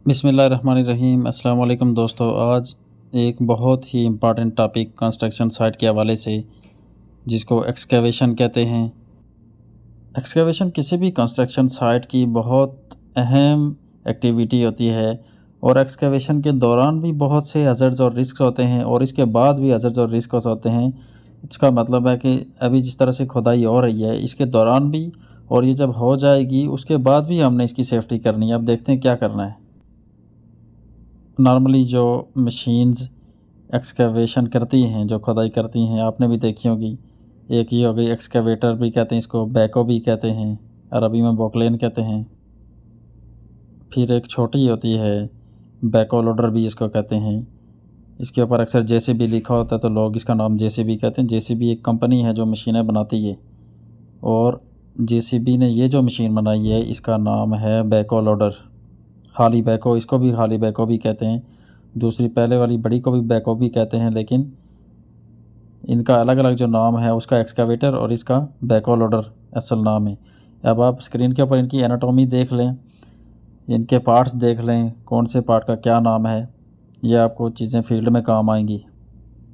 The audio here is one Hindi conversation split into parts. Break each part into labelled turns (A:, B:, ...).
A: बिस्मिल्लाहिर्रहमानिर्रहीम। अस्सलाम वालेकुम दोस्तों। आज एक बहुत ही इम्पॉर्टेंट टॉपिक कंस्ट्रक्शन साइट के हवाले से, जिसको एक्सकेवेशन कहते हैं। एक्सकेवेशन किसी भी कंस्ट्रक्शन साइट की बहुत अहम एक्टिविटी होती है और एक्सकेवेशन के दौरान भी बहुत से हज़ार्ड्स और रिस्क होते हैं और इसके बाद भी हज़ार्ड्स और रिस्क होते हैं। इसका मतलब है कि अभी जिस तरह से खुदाई हो रही है इसके दौरान भी, और ये जब हो जाएगी उसके बाद भी हमने इसकी सेफ्टी करनी है। अब देखते हैं क्या करना है। नॉर्मली जो मशीन्स एक्सकवेशन करती हैं, जो खुदाई करती हैं, आपने भी देखी होगी। एक ये हो गई एक्सकवेटर भी कहते हैं इसको, बैको भी कहते हैं, अरबी में बोकलेन कहते हैं। फिर एक छोटी होती है बैको लोडर भी इसको कहते हैं। इसके ऊपर अक्सर जेसीबी लिखा होता है तो लोग इसका नाम जेसीबी कहते हैं। जेसीबी एक कंपनी है जो मशीनें बनाती है और जेसीबी ने ये जो मशीन बनाई है इसका नाम है बैको लोडर, खाली बैको। इसको भी खाली बैको भी कहते हैं। दूसरी पहले वाली बड़ी को भी बैको भी कहते हैं, लेकिन इनका अलग अलग जो नाम है उसका एक्सकावेटर और इसका बैको लोडर असल नाम है। अब आप स्क्रीन के ऊपर इनकी एनाटॉमी देख लें, इनके पार्ट्स देख लें, कौन से पार्ट का क्या नाम है, ये आपको चीज़ें फील्ड में काम आएंगी।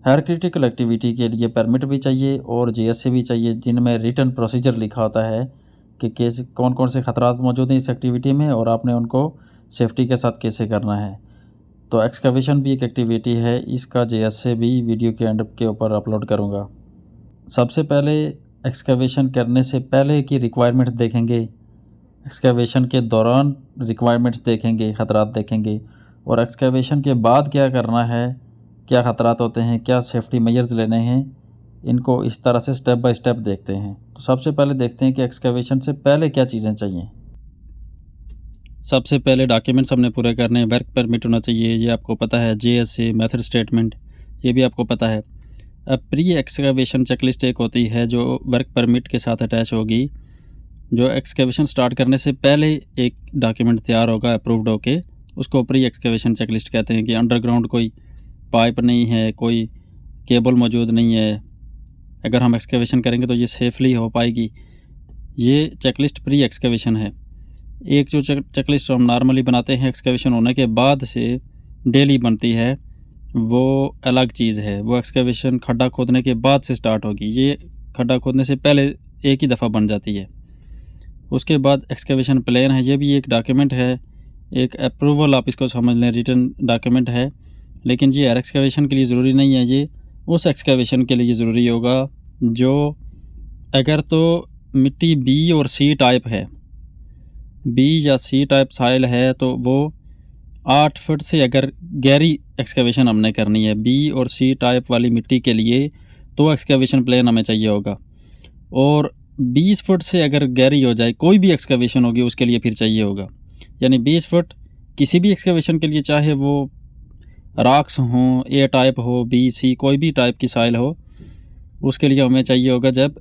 A: हर क्रिटिकल एक्टिविटी के लिए परमिट भी चाहिए और जीएससी भी चाहिए, जिनमें रिटन प्रोसीजर लिखा होता है कि कैसे कौन कौन से ख़तरात मौजूद हैं इस एक्टिविटी में और आपने उनको सेफ्टी के साथ कैसे करना है। तो एक्सकवेशन भी एक एक्टिविटी है, इसका जीएससी भी वीडियो के एंड के ऊपर अपलोड करूँगा। सबसे पहले एक्सकवेशन करने से पहले की रिक्वायरमेंट्स देखेंगे, एक्सकवेशन के दौरान रिक्वायरमेंट्स देखेंगे, ख़तरात देखेंगे, और एक्सकवेशन के बाद क्या करना है, क्या ख़तरात होते हैं, क्या सेफ्टी मेजर्स लेने हैं, इनको इस तरह से स्टेप बाय स्टेप देखते हैं। तो सबसे पहले देखते हैं कि एक्सकवेशन से पहले क्या चीज़ें चाहिए। सबसे पहले डॉक्यूमेंट्स हमने पूरे करने हैं। वर्क परमिट होना चाहिए, ये आपको पता है। जीएससी, मेथड स्टेटमेंट, ये भी आपको पता है। अब प्री एक्सकवेशन चेकलिस्ट एक होती है जो वर्क परमिट के साथ अटैच होगी। जो एक्सकवेशन स्टार्ट करने से पहले एक डॉक्यूमेंट तैयार होगा अप्रूव्ड होके, उसको प्री एक्सकवेशन चेकलिस्ट कहते हैं। कि अंडरग्राउंड कोई पाइप नहीं है, कोई केबल मौजूद नहीं है, अगर हम एक्सकवेशन करेंगे तो ये सेफली हो पाएगी। ये चेकलिस्ट प्री एक्सकवेशन है। एक जो चेकलिस्ट हम नॉर्मली बनाते हैं एक्सकवेशन होने के बाद से डेली बनती है, वो अलग चीज़ है। वो एक्सकवेशन खड्डा खोदने के बाद से स्टार्ट होगी। ये खड्डा खोदने से पहले एक ही दफ़ा बन जाती है। उसके बाद एक्सकवेशन प्लान है, ये भी एक डॉक्यूमेंट है, एक अप्रूवल आप इसको समझ लें, रिटन डॉक्यूमेंट है। लेकिन ये हर एक्सकवेशन के लिए ज़रूरी नहीं है, ये उस एक्सकवेशन के लिए ज़रूरी होगा जो अगर तो मिट्टी बी और सी टाइप है, बी या सी टाइप साइल है, तो वो 8 फुट से अगर गहरी एक्सकवेशन हमने करनी है बी और सी टाइप वाली मिट्टी के लिए, तो एक्सकवेशन प्लान हमें चाहिए होगा। और 20 फुट से अगर गहरी हो जाए कोई भी एक्सकवेशन होगी उसके लिए फिर चाहिए होगा। यानी 20 फुट किसी भी एक्सकवेशन के लिए, चाहे वो रॉक्स हों, ए टाइप हो, बी सी कोई भी टाइप की साइल हो, उसके लिए हमें चाहिए होगा जब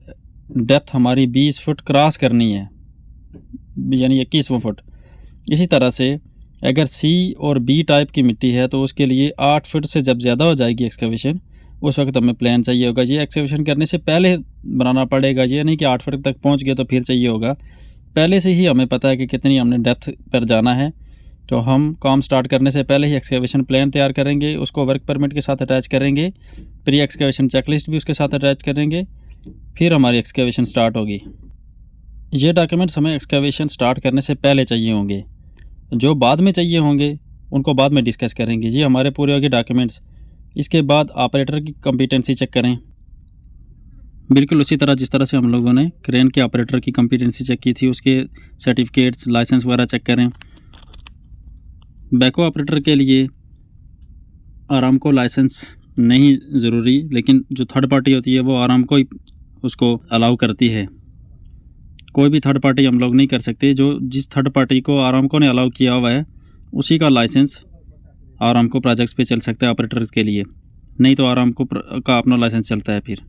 A: डेप्थ हमारी 20 फुट क्रॉस करनी है, यानी 21वां फुट। इसी तरह से अगर सी और बी टाइप की मिट्टी है तो उसके लिए 8 फुट से जब ज़्यादा हो जाएगी एक्सकवेशन, उस वक्त हमें प्लान चाहिए होगा। ये एक्सकवेशन करने से पहले बनाना पड़ेगा, ये नहीं कि 8 फुट तक पहुंच गए तो फिर चाहिए होगा। पहले से ही हमें पता है कि कितनी हमने डेप्थ पर जाना है, तो हम काम स्टार्ट करने से पहले ही एक्सकवेशन प्लान तैयार करेंगे, उसको वर्क परमिट के साथ अटैच करेंगे, प्री एक्सकवेशन चेकलिस्ट भी उसके साथ अटैच करेंगे, फिर हमारी एक्सकवेशन स्टार्ट होगी। ये डॉक्यूमेंट्स हमें एक्सकवेशन स्टार्ट करने से पहले चाहिए होंगे। जो बाद में चाहिए होंगे उनको बाद में डिस्कस करेंगे। ये हमारे पूरे हो गए डॉक्यूमेंट्स। इसके बाद ऑपरेटर की कॉम्पिटेंसी चेक करें, बिल्कुल उसी तरह जिस तरह से हम लोगों ने क्रेन के ऑपरेटर की कॉम्पिटेंसी चेक की थी, उसके सर्टिफिकेट्स, लाइसेंस वगैरह चेक करें। बैको ऑपरेटर के लिए आरामको लाइसेंस नहीं ज़रूरी, लेकिन जो थर्ड पार्टी होती है वो आरामको ही उसको अलाउ करती है। कोई भी थर्ड पार्टी हम लोग नहीं कर सकते। जो जिस थर्ड पार्टी को आरामको ने अलाउ किया हुआ है उसी का लाइसेंस आरामको प्रोजेक्ट्स पे चल सकता है ऑपरेटर्स के लिए, नहीं तो आरामको का अपना लाइसेंस चलता है। फिर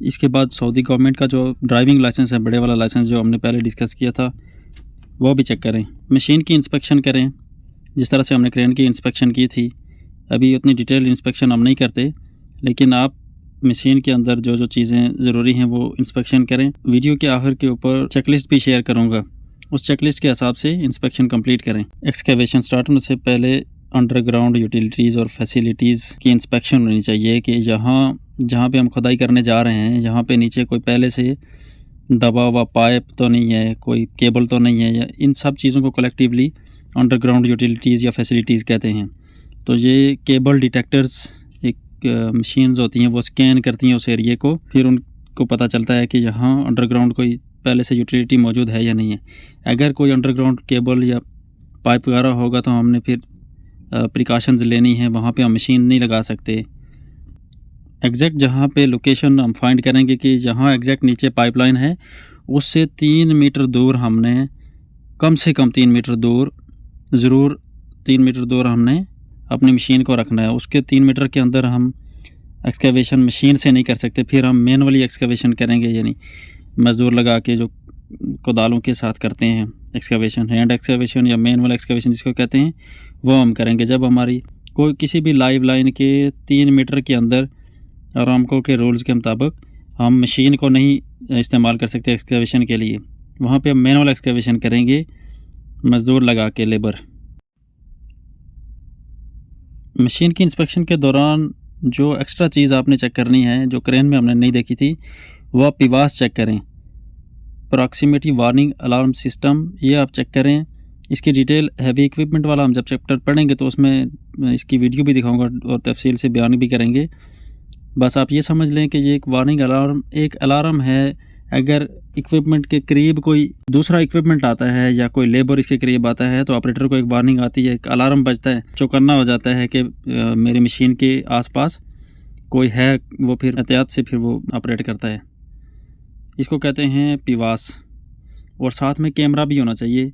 A: इसके बाद सऊदी गवर्नमेंट का जो ड्राइविंग लाइसेंस है, बड़े वाला लाइसेंस जो हमने पहले डिस्कस किया था, वो भी चेक करें। मशीन की इंस्पेक्शन करें, जिस तरह से हमने क्रेन की इंस्पेक्शन की थी। अभी उतनी डिटेल इंस्पेक्शन हम नहीं करते, लेकिन आप मशीन के अंदर जो जो चीज़ें ज़रूरी हैं वो इंस्पेक्शन करें। वीडियो के आखिर के ऊपर चेकलिस्ट भी शेयर करूँगा, उस चेकलिस्ट के हिसाब से इंस्पेक्शन कंप्लीट करें। एक्सकेवेशन स्टार्ट होने से पहले अंडरग्राउंड यूटिलिटीज़ और फैसिलिटीज़ की इंस्पेक्शन होनी चाहिए कि जहाँ पे हम खुदाई करने जा रहे हैं यहाँ पे नीचे कोई पहले से दबा हुआ पाइप तो नहीं है, कोई केबल तो नहीं है, या इन सब चीज़ों को कलेक्टिवली अंडरग्राउंड यूटिलिटीज़ या फैसिलिटीज़ कहते हैं। तो ये केबल डिटेक्टर्स एक मशीन्स होती हैं, वो स्कैन करती हैं उस एरिए को, फिर उनको पता चलता है कि यहाँ अंडरग्राउंड कोई पहले से यूटिलिटी मौजूद है या नहीं है। अगर कोई अंडरग्राउंड केबल या पाइप वगैरह होगा तो हमने फिर प्रिकॉशंस लेनी है, वहाँ पे हम मशीन नहीं लगा सकते। एग्जैक्ट जहाँ पे लोकेशन हम फाइंड करेंगे कि जहाँ एग्जैक्ट नीचे पाइपलाइन है उससे 3 मीटर दूर हमने, कम से कम 3 मीटर दूर, ज़रूर 3 मीटर दूर हमने अपनी मशीन को रखना है। उसके 3 मीटर के अंदर हम एक्सकेवेशन मशीन से नहीं कर सकते, फिर हम मैनुअली एक्सकेवेशन करेंगे, यानी मज़दूर लगा के जो कोदालों के साथ करते हैं एक्सकेवेशन, हैंड एक्सकेवेशन या मैनुअल एक्सकेवेशन जिसको कहते हैं, वो हम करेंगे जब हमारी कोई किसी भी लाइव लाइन के 3 मीटर के अंदर अरामको के रूल्स के मुताबिक हम मशीन को नहीं इस्तेमाल कर सकते एक्सकेवेशन के लिए। वहाँ पे हम मैनुअल एक्सकेवेशन करेंगे मज़दूर लगा के, लेबर। मशीन की इंस्पेक्शन के दौरान जो एक्स्ट्रा चीज़ आपने चेक करनी है जो क्रेन में हमने नहीं देखी थी, वो आप पिवास चेक करें, प्रॉक्सिमिटी वार्निंग अलार्म सिस्टम, ये आप चेक करें। इसकी डिटेल हैवी इक्विपमेंट वाला हम जब चैप्टर पढ़ेंगे तो उसमें इसकी वीडियो भी दिखाऊंगा और तफसील से बयान भी करेंगे। बस आप ये समझ लें कि ये एक वार्निंग अलार्म, एक अलार्म है। अगर इक्विपमेंट के करीब कोई दूसरा इक्विपमेंट आता है या कोई लेबर इसके करीब आता है तो ऑपरेटर को एक वार्निंग आती है, एक अलार्म बजता है, चौकन्ना हो जाता है कि मेरी मशीन के आसपास कोई है, वो फिर एहतियात से फिर वो ऑपरेट करता है। इसको कहते हैं पिवास। और साथ में कैमरा भी होना चाहिए।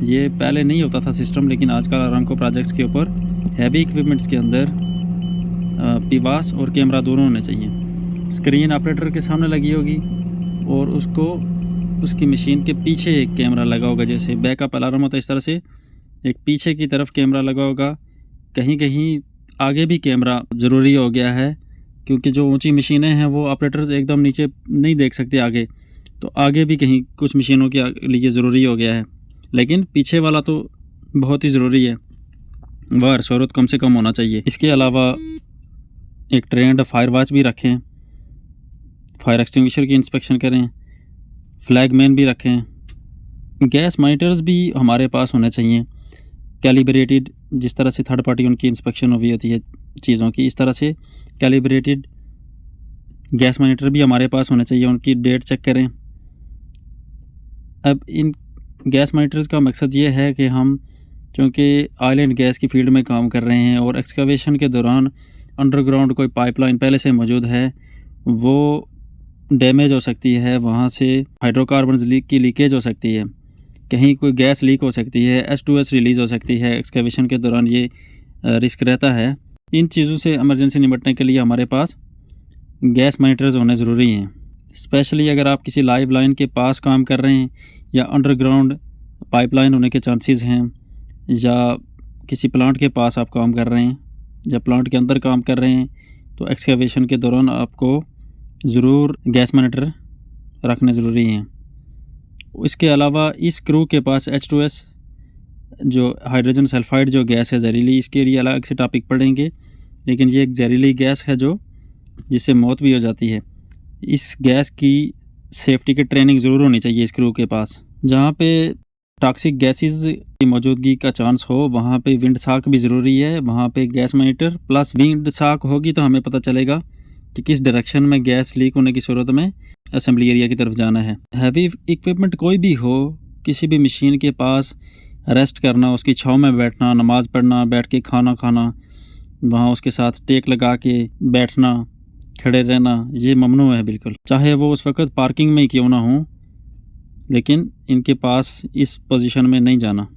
A: ये पहले नहीं होता था सिस्टम, लेकिन आजकल अरामको प्रोजेक्ट्स के ऊपर हैवी इक्विपमेंट्स के अंदर पिवास और कैमरा दोनों होने चाहिए। स्क्रीन ऑपरेटर के सामने लगी होगी और उसको उसकी मशीन के पीछे एक कैमरा लगा होगा, जैसे बैकअप अलार्म होता है इस तरह से एक पीछे की तरफ कैमरा लगा होगा। कहीं कहीं आगे भी कैमरा ज़रूरी हो गया है क्योंकि जो ऊंची मशीनें हैं वो ऑपरेटर्स एकदम नीचे नहीं देख सकते आगे, तो आगे भी कहीं कुछ मशीनों के लिए ज़रूरी हो गया है, लेकिन पीछे वाला तो बहुत ही ज़रूरी है, वह शोरत कम से कम होना चाहिए। इसके अलावा एक ट्रेंड फायर वॉच भी रखें, फायर एक्सटिंग्विशर की इंस्पेक्शन करें, फ्लैगमैन भी रखें। गैस मॉनिटर्स भी हमारे पास होने चाहिए, कैलिब्रेटेड, जिस तरह से थर्ड पार्टी उनकी इंस्पेक्शन हुई होती है चीज़ों की, इस तरह से कैलिब्रेटेड गैस मॉनिटर भी हमारे पास होने चाहिए। उनकी डेट चेक करें। अब इन गैस मॉनिटर्स का मकसद ये है कि हम क्योंकि ऑयल एंड गैस की फील्ड में काम कर रहे हैं और एक्सकवेशन के दौरान अंडरग्राउंड कोई पाइपलाइन पहले से मौजूद है, वो डैमेज हो सकती है, वहाँ से हाइड्रोकार्बन की लीकेज हो सकती है, कहीं कोई गैस लीक हो सकती है, H2S रिलीज़ हो सकती है। एक्सकवेशन के दौरान ये रिस्क रहता है। इन चीज़ों से इमरजेंसी निपटने के लिए हमारे पास गैस मॉनिटर्स होने ज़रूरी हैं। स्पेशली अगर आप किसी लाइव लाइन के पास काम कर रहे हैं या अंडरग्राउंड पाइपलाइन होने के चांसेस हैं, या किसी प्लांट के पास आप काम कर रहे हैं या प्लांट के अंदर काम कर रहे हैं, तो एक्सकवेशन के दौरान आपको ज़रूर गैस मॉनिटर रखने ज़रूरी हैं। इसके अलावा इस क्रू के पास H2S जो हाइड्रोजन सल्फाइड जो गैस है जहरीली, इसके लिए अलग से टॉपिक पढ़ेंगे, लेकिन ये एक जहरीली गैस है जो जिससे मौत भी हो जाती है। इस गैस की सेफ्टी की ट्रेनिंग ज़रूर होनी चाहिए इस क्रू के पास। जहाँ पे टॉक्सिक गैसेस की मौजूदगी का चांस हो वहाँ पे विंड साक भी ज़रूरी है। वहाँ पे गैस मॉनिटर प्लस विंड साक होगी तो हमें पता चलेगा कि किस डायरेक्शन में गैस लीक होने की सूरत में असेंबली एरिया की तरफ जाना है। हैवी इक्विपमेंट कोई भी हो, किसी भी मशीन के पास रेस्ट करना, उसकी छाँव में बैठना, नमाज़ पढ़ना, बैठ के खाना खाना, वहाँ उसके साथ टेक लगा के बैठना, खड़े रहना, ये ममनू है बिल्कुल, चाहे वो उस वक़्त पार्किंग में ही क्यों ना हो, लेकिन इनके पास इस पोजीशन में नहीं जाना।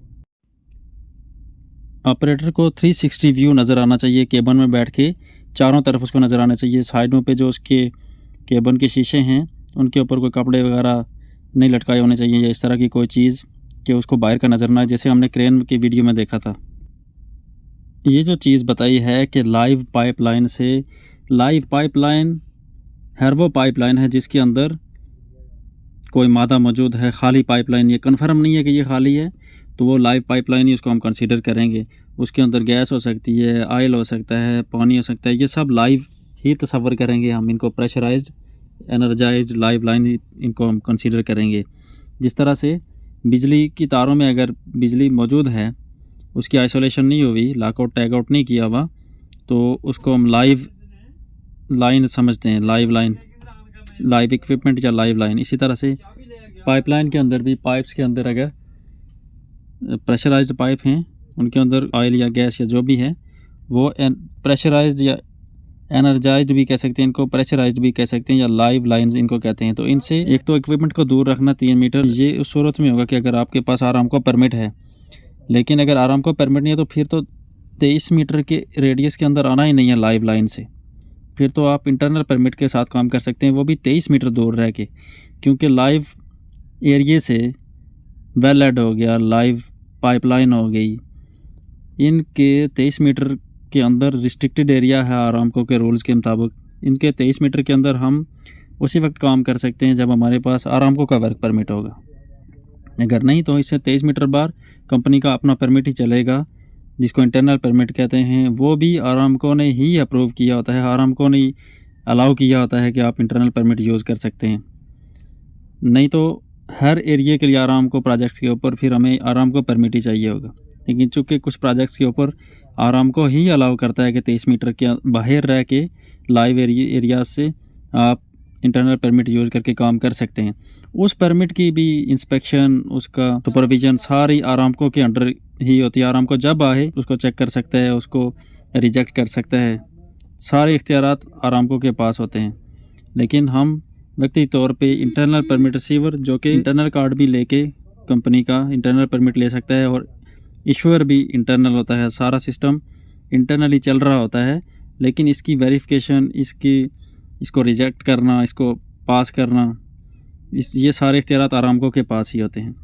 A: ऑपरेटर को 360 व्यू नज़र आना चाहिए, केबन में बैठ के चारों तरफ उसको नज़र आना चाहिए। साइडों पे जो उसके केबन के शीशे हैं उनके ऊपर कोई कपड़े वगैरह नहीं लटकाए होने चाहिए या इस तरह की कोई चीज़ कि उसको बाहर का नज़र ना आए, जैसे हमने क्रेन की वीडियो में देखा था। ये जो चीज़ बताई है कि लाइव पाइपलाइन से, लाइव पाइपलाइन हर वो पाइपलाइन है जिसके अंदर कोई मादा मौजूद है, खाली पाइपलाइन, ये कन्फर्म नहीं है कि ये खाली है, तो वो लाइव पाइपलाइन ही उसको हम कंसीडर करेंगे। उसके अंदर गैस हो सकती है, ऑयल हो सकता है, पानी हो सकता है, ये सब लाइव ही तसव्वुर करेंगे हम। इनको प्रेशराइज्ड, एनर्जाइज्ड लाइव लाइन इनको हम कंसीडर करेंगे। जिस तरह से बिजली की तारों में अगर बिजली मौजूद है, उसकी आइसोलेशन नहीं हुई, लॉकआउट टैगआउट नहीं किया हुआ, तो उसको हम लाइव लाइन समझते हैं, लाइव लाइन, लाइव इक्विपमेंट या लाइव लाइन। इसी तरह से पाइपलाइन के अंदर भी, पाइप्स के अंदर अगर प्रेशराइज्ड पाइप हैं, उनके अंदर ऑयल या गैस या जो भी है वो प्रेशराइज्ड या एनर्जाइज्ड भी कह सकते हैं इनको, प्रेशराइज्ड भी कह सकते हैं, या लाइव लाइंस इनको कहते हैं। तो इनसे एक तो इक्विपमेंट को दूर रखना 3 मीटर। ये उस सूरत में होगा कि अगर आपके पास आरामको परमिट है, लेकिन अगर आरामको परमिट नहीं है तो फिर तो 23 मीटर के रेडियस के अंदर आना ही नहीं है लाइव लाइन से। फिर तो आप इंटरनल परमिट के साथ काम कर सकते हैं, वो भी 23 मीटर दूर रह के, क्योंकि लाइव एरिए से वेल हेड हो गया, लाइव पाइपलाइन हो गई, इनके 23 मीटर के अंदर रिस्ट्रिक्टेड एरिया है आरामको के रूल्स के मुताबिक। इनके 23 मीटर के अंदर हम उसी वक्त काम कर सकते हैं जब हमारे पास आरामको का वर्क परमिट होगा। अगर नहीं तो इससे 23 मीटर बाहर कंपनी का अपना परमिट ही चलेगा, जिसको इंटरनल परमिट कहते हैं। वो भी आरामको ने ही अप्रूव किया होता है, आरामको ने अलाउ किया होता है कि आप इंटरनल परमिट यूज़ कर सकते हैं। नहीं तो हर एरिया के लिए आरामको प्रोजेक्ट्स के ऊपर फिर हमें आरामको परमिट ही चाहिए होगा। लेकिन चूँकि कुछ प्रोजेक्ट्स के ऊपर आरामको ही अलाउ करता है कि 23 मीटर के बाहर रह के लाइव एरिया से आप इंटरनल परमिट यूज़ करके काम कर सकते हैं। उस परमिट की भी इंस्पेक्शन, उसका सुपरविजन सारी आरामको के अंडर ही होती है। आरामको जब आए उसको चेक कर सकता है, उसको रिजेक्ट कर सकता है, सारे इख्तियारात आरामको के पास होते हैं। लेकिन हम व्यक्ति तौर पे इंटरनल परमिट रिसीवर, जो कि इंटरनल कार्ड भी लेके कंपनी का इंटरनल परमिट ले सकता है, और इशूअर भी इंटरनल होता है, सारा सिस्टम इंटरनली चल रहा होता है। लेकिन इसकी वेरिफिकेशन, इसको रिजेक्ट करना, इसको पास करना, ये सारे इख्तियारात आरामको के पास ही होते हैं।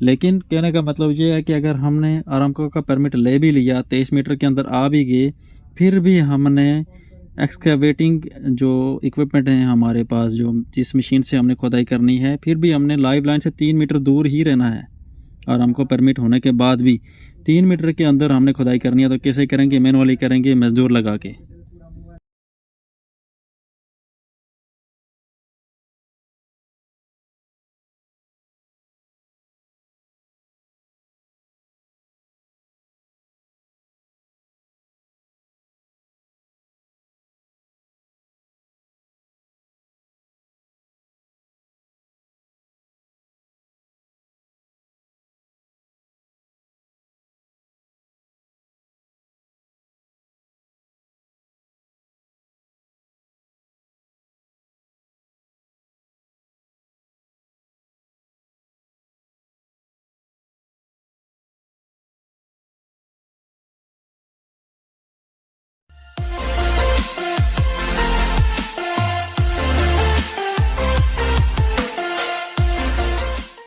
A: लेकिन कहने का मतलब ये है कि अगर हमने आरामको का परमिट ले भी लिया, 23 मीटर के अंदर आ भी गए, फिर भी हमने एक्सकेवेटिंग जो इक्विपमेंट हैं हमारे पास, जो जिस मशीन से हमने खुदाई करनी है, फिर भी हमने लाइव लाइन से 3 मीटर दूर ही रहना है। और हमको परमिट होने के बाद भी 3 मीटर के अंदर हमने खुदाई करनी है, तो कैसे करेंगे? मैनुअली करेंगे, मजदूर लगा के।